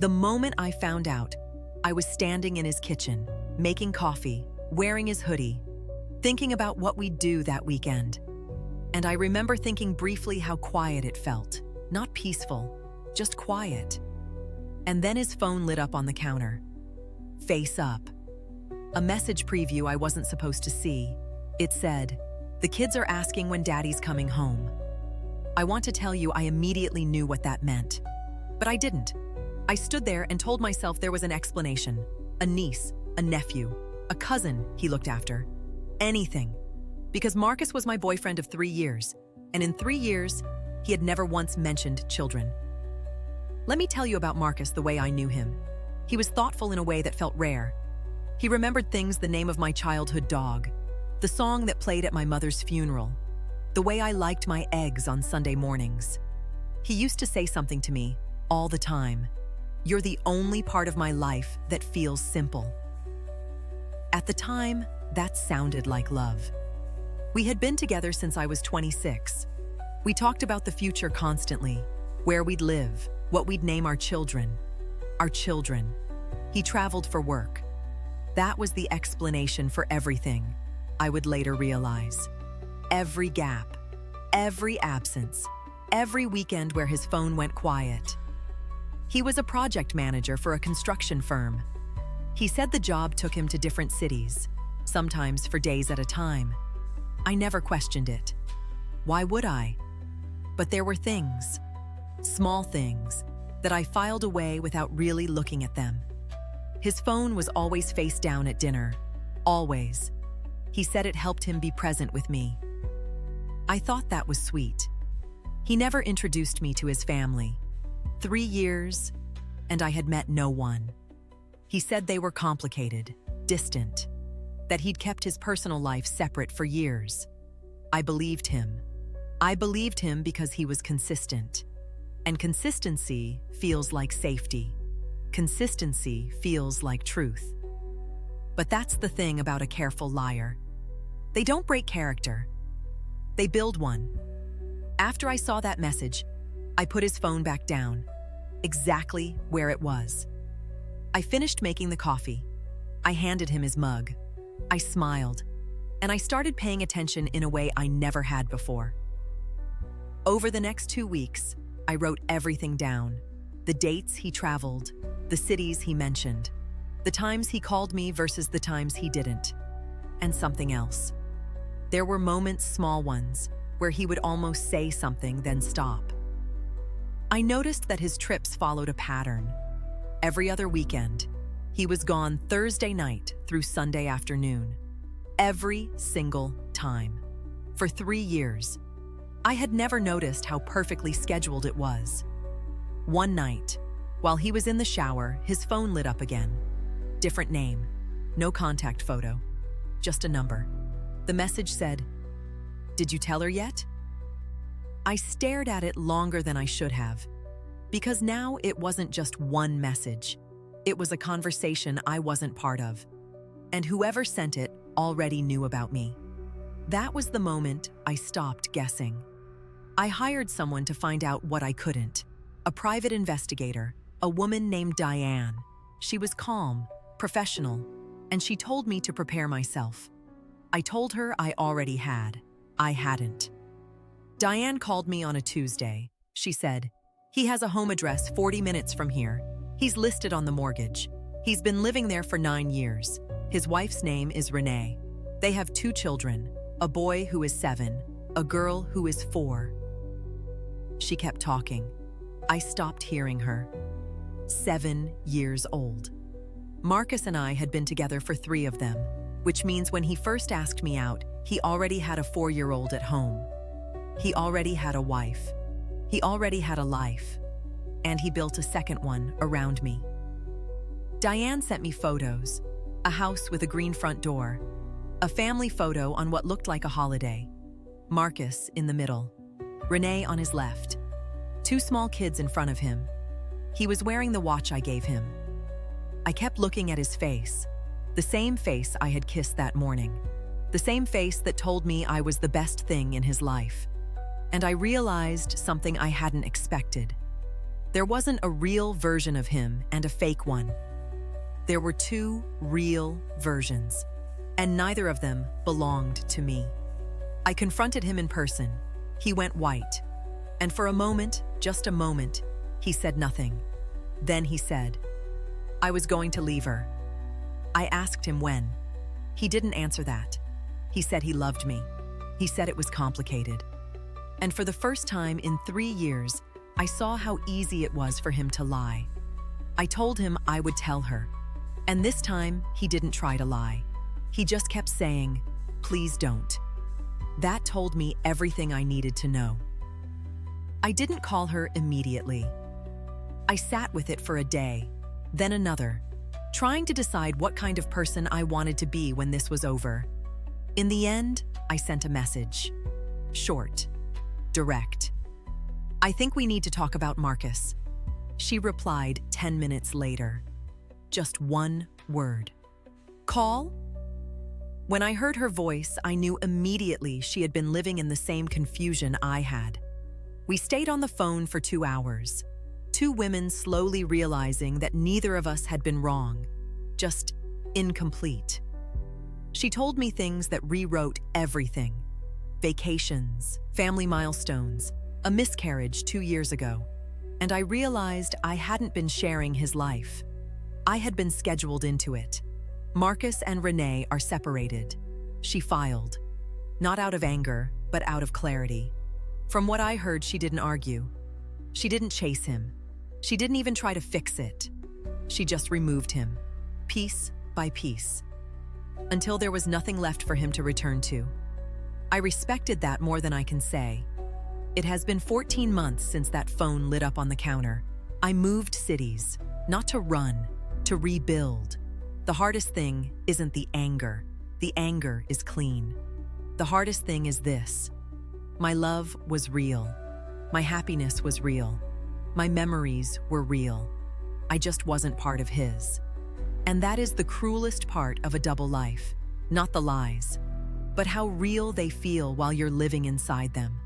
The moment I found out, I was standing in his kitchen, making coffee, wearing his hoodie, thinking about what we'd do that weekend. And I remember thinking briefly how quiet it felt. Not peaceful, just quiet. And then his phone lit up on the counter. Face up. A message preview I wasn't supposed to see. It said, "The kids are asking when Daddy's coming home." I want to tell you I immediately knew what that meant. But I didn't. I stood there and told myself there was an explanation. A niece, a nephew, a cousin he looked after. Anything. Because Marcus was my boyfriend of 3 years, and in 3 years, he had never once mentioned children. Let me tell you about Marcus the way I knew him. He was thoughtful in a way that felt rare. He remembered things, the name of my childhood dog, the song that played at my mother's funeral, the way I liked my eggs on Sunday mornings. He used to say something to me all the time. "You're the only part of my life that feels simple." At the time, that sounded like love. We had been together since I was 26. We talked about the future constantly, where we'd live, what we'd name our children. Our children. He traveled for work. That was the explanation for everything, I would later realize. Every gap, every absence, every weekend where his phone went quiet. He was a project manager for a construction firm. He said the job took him to different cities, sometimes for days at a time. I never questioned it. Why would I? But there were things, small things, that I filed away without really looking at them. His phone was always face down at dinner. Always. He said it helped him be present with me. I thought that was sweet. He never introduced me to his family. 3 years, and I had met no one. He said they were complicated, distant, that he'd kept his personal life separate for years. I believed him. I believed him because he was consistent. And consistency feels like safety. Consistency feels like truth. But that's the thing about a careful liar. They don't break character. They build one. After I saw that message, I put his phone back down, exactly where it was. I finished making the coffee. I handed him his mug. I smiled, and I started paying attention in a way I never had before. Over the next 2 weeks, I wrote everything down. The dates he traveled, the cities he mentioned, the times he called me versus the times he didn't, and something else. There were moments, small ones, where he would almost say something, then stop. I noticed that his trips followed a pattern. Every other weekend, he was gone Thursday night through Sunday afternoon. Every single time. For 3 years. I had never noticed how perfectly scheduled it was. One night, while he was in the shower, his phone lit up again. Different name, no contact photo, just a number. The message said, "Did you tell her yet?" I stared at it longer than I should have, because now it wasn't just one message. It was a conversation I wasn't part of, and whoever sent it already knew about me. That was the moment I stopped guessing. I hired someone to find out what I couldn't. A private investigator, a woman named Diane. She was calm, professional, and she told me to prepare myself. I told her I already had. I hadn't. Diane called me on a Tuesday. She said, "He has a home address 40 minutes from here. He's listed on the mortgage. He's been living there for 9 years. His wife's name is Renee. They have 2 children, a boy who is 7, a girl who is 4. She kept talking. I stopped hearing her. 7 years old. Marcus and I had been together for 3 of them, which means when he first asked me out, he already had a 4-year-old at home. He already had a wife. He already had a life. And he built a second one around me. Diane sent me photos. A house with a green front door. A family photo on what looked like a holiday. Marcus in the middle. Renee on his left. 2 small kids in front of him. He was wearing the watch I gave him. I kept looking at his face. The same face I had kissed that morning. The same face that told me I was the best thing in his life. And I realized something I hadn't expected. There wasn't a real version of him and a fake one. There were two real versions, and neither of them belonged to me. I confronted him in person. He went white, and for a moment, just a moment, he said nothing. Then he said, "I was going to leave her." I asked him when. He didn't answer that. He said he loved me. He said it was complicated. And for the first time in 3 years, I saw how easy it was for him to lie. I told him I would tell her. And this time, he didn't try to lie. He just kept saying, "Please don't." That told me everything I needed to know. I didn't call her immediately. I sat with it for a day, then another, trying to decide what kind of person I wanted to be when this was over. In the end, I sent a message. Short, direct. "I think we need to talk about Marcus." She replied 10 minutes later. Just one word. "Call?" When I heard her voice, I knew immediately she had been living in the same confusion I had. We stayed on the phone for 2 hours. Two women slowly realizing that neither of us had been wrong, just incomplete. She told me things that rewrote everything. Vacations, family milestones, a miscarriage 2 years ago. And I realized I hadn't been sharing his life. I had been scheduled into it. Marcus and Renee are separated. She filed. Not out of anger, but out of clarity. From what I heard, she didn't argue. She didn't chase him. She didn't even try to fix it. She just removed him, piece by piece, until there was nothing left for him to return to. I respected that more than I can say. It has been 14 months since that phone lit up on the counter. I moved cities, not to run, to rebuild. The hardest thing isn't the anger. The anger is clean. The hardest thing is this. My love was real. My happiness was real. My memories were real. I just wasn't part of his. And that is the cruelest part of a double life. Not the lies, but how real they feel while you're living inside them.